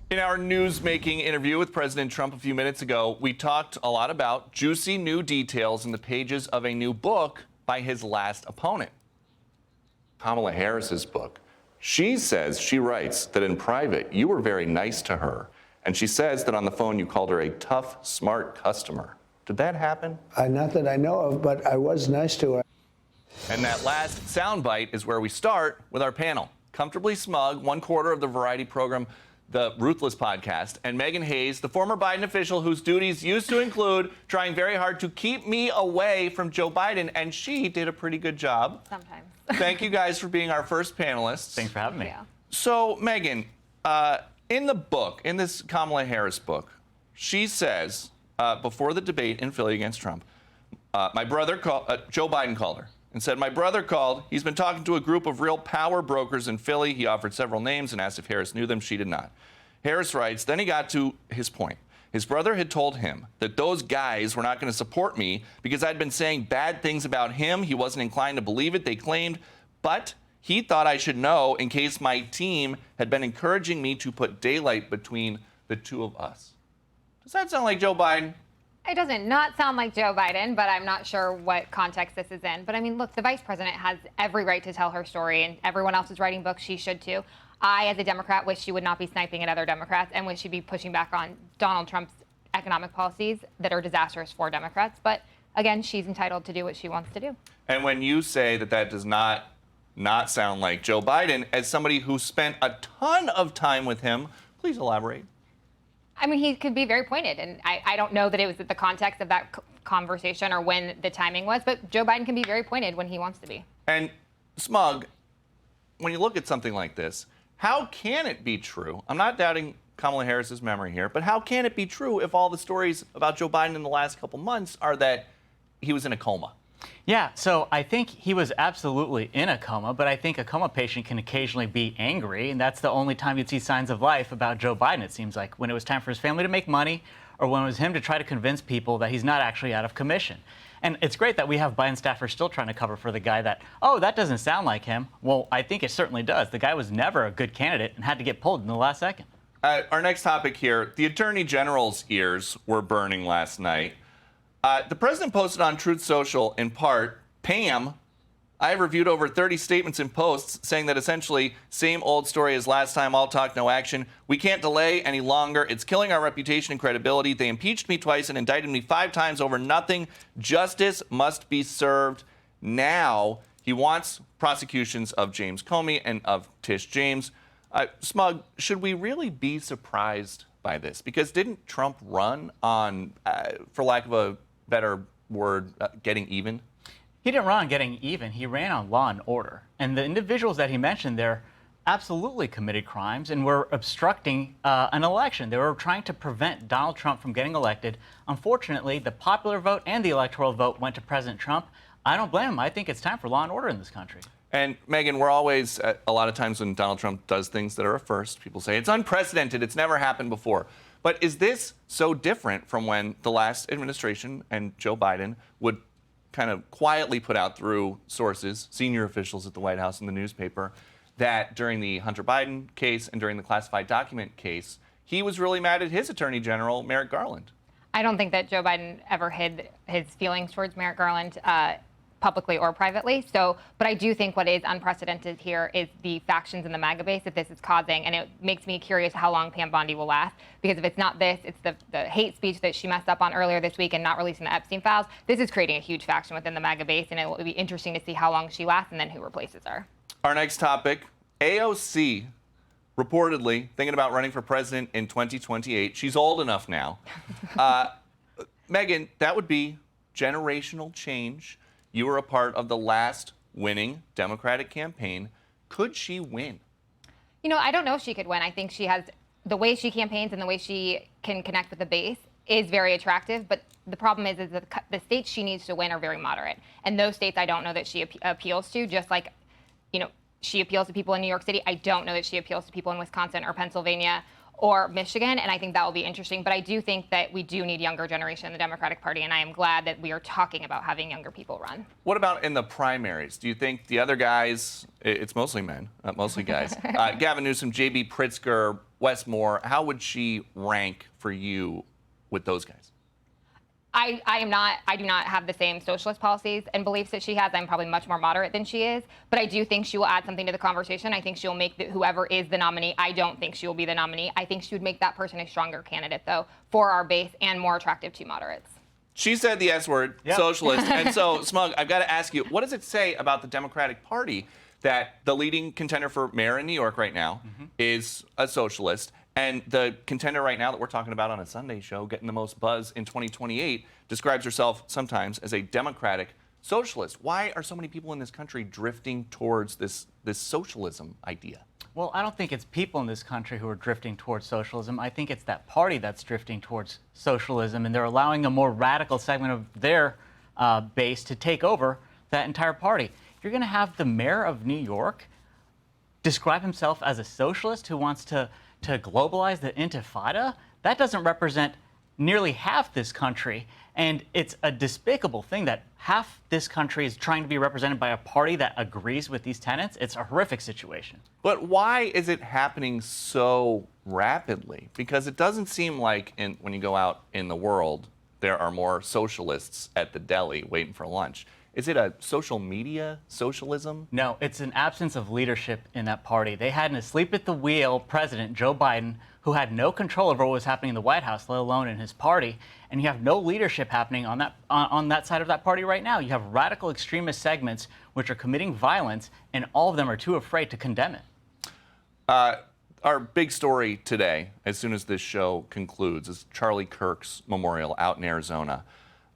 In our news-making interview with President Trump a few minutes ago, we talked a lot about juicy new details in the pages of a new book by his last opponent. Kamala Harris's book. She writes that in private, you were very nice to her. And she says that on the phone, you called her a tough, smart customer. Did that happen? Not that I know of, but I was nice to her. And that last soundbite is where we start with our panel. Comfortably Smug, one quarter of the variety program, the Ruthless Podcast, and Meghan Hays, the former Biden official whose duties used to include trying very hard to keep me away from Joe Biden, and she did a pretty good job. Sometimes. Thank you guys for being our first panelists. Thanks for having me. Yeah. So, Meghan, in the book, in this Kamala Harris book, she says, before the debate in Philly against Trump, my brother called, Joe Biden called her and said, my brother called. He's been talking to a group of real power brokers in Philly. He offered several names and asked if Harris knew them. She did not. Harris writes, then he got to his point. His brother had told him that those guys were not going to support me because I'd been saying bad things about him. He wasn't inclined to believe it, they claimed, but he thought I should know in case my team had been encouraging me to put daylight between the two of us. Does that sound like Joe Biden? It doesn't not sound like Joe Biden, but I'm not sure what context this is in. But I mean, look, the vice president has every right to tell her story, and everyone else is writing books, she should too. I, as a Democrat, wish she would not be sniping at other Democrats and wish she'd be pushing back on Donald Trump's economic policies that are disastrous for Democrats. But again, she's entitled to do what she wants to do. And when you say that that does not sound like Joe Biden, as somebody who spent a ton of time with him, please elaborate. I mean, he could be very pointed, and I don't know that it was the context of that conversation or when the timing was, but Joe Biden can be very pointed when he wants to be. And Smug, when you look at something like this, how can it be true? I'm not doubting Kamala Harris's memory here, but how can it be true if all the stories about Joe Biden in the last couple months are that he was in a coma? Yeah, so I think he was absolutely in a coma, but I think a coma patient can occasionally be angry, and that's the only time you'd see signs of life about Joe Biden, it seems like, when it was time for his family to make money or when it was him to try to convince people that he's not actually out of commission. And it's great that we have Biden staffers still trying to cover for the guy that, oh, that doesn't sound like him. Well, I think it certainly does. The guy was never a good candidate and had to get pulled in the last second. Our next topic here, the Attorney General's ears were burning last night. The president posted on Truth Social, in part, Pam, I have reviewed over 30 statements and posts saying that essentially same old story as last time, all talk, no action. We can't delay any longer. It's killing our reputation and credibility. They impeached me twice and indicted me 5 times over nothing. Justice must be served now. He wants prosecutions of James Comey and of Tish James. Smug, should we really be surprised by this? Because didn't Trump run on, for lack of a better word, getting even? He didn't run on getting even. He ran on law and order. And the individuals that he mentioned there absolutely committed crimes and were obstructing an election. They were trying to prevent Donald Trump from getting elected. Unfortunately, the popular vote and the electoral vote went to President Trump. I don't blame him. I think it's time for law and order in this country. And Meghan, we're always, a lot of times when Donald Trump does things that are a first, people say it's unprecedented, it's never happened before. But is this so different from when the last administration and Joe Biden would kind of quietly put out through sources, senior officials at the White House and the newspaper, that during the Hunter Biden case and during the classified document case, he was really mad at his Attorney General, Merrick Garland? I don't think that Joe Biden ever hid his feelings towards Merrick Garland publicly or privately. But I do think what is unprecedented here is the factions in the MAGA base that this is causing, and it makes me curious how long Pam Bondi will last. Because if it's not this, it's the hate speech that she messed up on earlier this week and not releasing the Epstein files. This is creating a huge faction within the MAGA base, and it will be interesting to see how long she lasts and then who replaces her. Our next topic, AOC reportedly thinking about running for president in 2028. She's old enough now. Meghan, that would be generational change. You were a part of the last winning Democratic campaign. Could she win? You know, I don't know if she could win. I think she has the way she campaigns and the way she can connect with the base is very attractive. But the problem is that the states she needs to win are very moderate. And those states I don't know that she appeals to, just like, you know, she appeals to people in New York City. I don't know that she appeals to people in Wisconsin or Pennsylvania or Michigan, and I think that will be interesting. But I do think that we do need younger generation in the Democratic Party, and I am glad that we are talking about having younger people run. What about in the primaries? Do you think the other guys, it's mostly men, mostly guys, Gavin Newsom, J.B. Pritzker, Wes Moore, how would she rank for you with those guys? I do not have the same socialist policies and beliefs that she has. I'm probably much more moderate than she is, but I do think she will add something to the conversation. I think she'll make whoever is the nominee. I don't think she will be the nominee. I think she would make that person a stronger candidate, though, for our base and more attractive to moderates. She said the S word, socialist. And so, Smug, I've got to ask you, what does it say about the Democratic Party that the leading contender for mayor in New York right now is a socialist? And the contender right now that we're talking about on a Sunday show, getting the most buzz in 2028, describes herself sometimes as a Democratic socialist. Why are so many people in this country drifting towards this socialism idea? Well, I don't think it's people in this country who are drifting towards socialism. I think it's that party that's drifting towards socialism, and they're allowing a more radical segment of their base to take over that entire party. You're going to have the mayor of New York describe himself as a socialist who wants to globalize the intifada. That doesn't represent nearly half this country, and it's a despicable thing that half this country is trying to be represented by a party that agrees with these tenets. It's a horrific situation. But why is it happening so rapidly? Because it doesn't seem like when you go out in the world, there are more socialists at the deli waiting for lunch. Is it a social media socialism? No, it's an absence of leadership in that party. They had an asleep-at-the-wheel president, Joe Biden, who had no control over what was happening in the White House, let alone in his party. And you have no leadership happening on that side of that party right now. You have radical extremist segments which are committing violence, and all of them are too afraid to condemn it. Our big story today, as soon as this show concludes, is Charlie Kirk's memorial out in Arizona.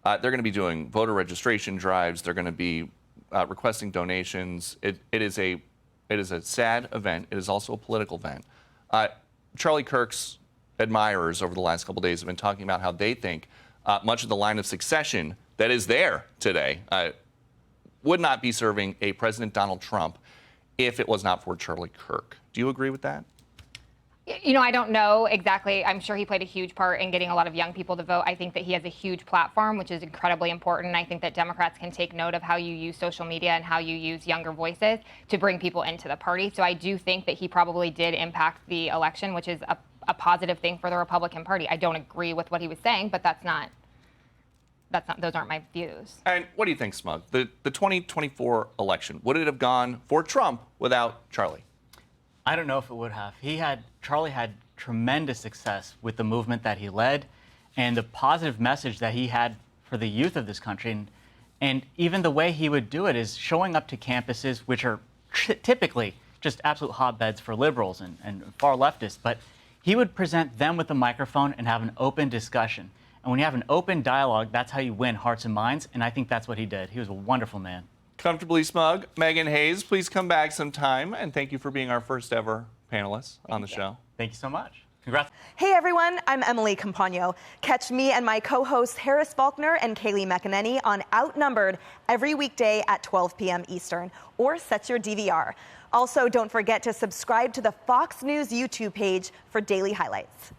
They're going to be doing voter registration drives. They're going to be requesting donations. It is a sad event. It is also a political event. Charlie Kirk's admirers over the last couple of days have been talking about how they think much of the line of succession that is there today would not be serving a President Donald Trump if it was not for Charlie Kirk. Do you agree with that? You know, I don't know exactly. I'm sure he played a huge part in getting a lot of young people to vote. I think that he has a huge platform, which is incredibly important. I think that Democrats can take note of how you use social media and how you use younger voices to bring people into the party. So I do think that he probably did impact the election, which is a positive thing for the Republican Party. I don't agree with what he was saying, but those aren't my views. And what do you think, Smug? The 2024 election, would it have gone for Trump without Charlie? I don't know if it would have. Charlie had tremendous success with the movement that he led and the positive message that he had for the youth of this country. And even the way he would do it is showing up to campuses, which are typically just absolute hotbeds for liberals and far leftists. But he would present them with a microphone and have an open discussion. And when you have an open dialogue, that's how you win hearts and minds. And I think that's what he did. He was a wonderful man. Comfortably Smug, Meghan Hays, please come back sometime. And thank you for being our first ever panelist on the show. Thank you so much. Congrats. Hey everyone, I'm Emily Campagno. Catch me and my co-hosts Harris Faulkner and Kaylee McEnany on Outnumbered every weekday at 12 p.m. Eastern, or set your DVR. Also, don't forget to subscribe to the Fox News YouTube page for daily highlights.